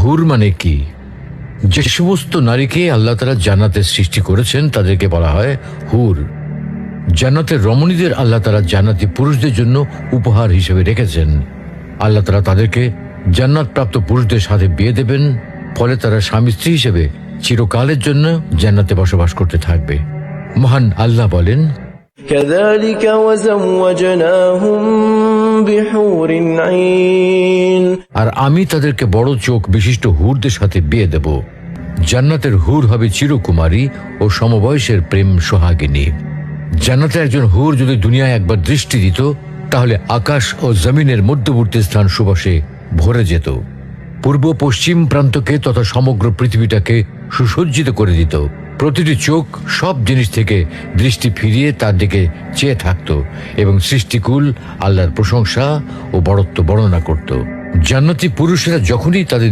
হুর মানে কি? যে সমস্ত নারীকে আল্লাহ তাআলা জান্নাতে সৃষ্টি করেছেন তাদেরকে বলা হয় হুর। জান্নাতের রমণীদের আল্লাহ তাআলা জান্নাতি পুরুষদের জন্য উপহার হিসেবে রেখেছেন। আল্লাহ তাআলা তাদেরকে জান্নাত প্রাপ্ত পুরুষদের সাথে বিয়ে দেবেন, ফলে তারা স্বামী স্ত্রী হিসেবে চিরকালের জন্য জান্নাতে বসবাস করতে থাকবে। মহান আল্লাহ বলেন, كذلك وزوجناهم بحور عين। আর আমি তাদেরকে বড় চোখ বিশিষ্ট হুরদের সাথে বিয়ে দেব। জান্নাতের হুর হবে চিরকুমারী ও সমবয়সের প্রেম সোহাগিনী। জান্নাতে একজন হুর যদি দুনিয়ায় একবার দৃষ্টি দিত, তাহলে আকাশ ও জমিনের মধ্যবর্তী স্থান সুবাসে ভরে যেত। পূর্ব পশ্চিম প্রান্তকে তথা সমগ্র পৃথিবীটাকে সুসজ্জিত করে দিত। প্রতিটি চোখ সব জিনিস থেকে দৃষ্টি ফিরিয়ে তার দিকে চেয়ে থাকত এবং সৃষ্টিকুল আল্লাহর প্রশংসা ও বড়ত্ব বর্ণনা করত। জান্নাতি পুরুষেরা যখনই তাদের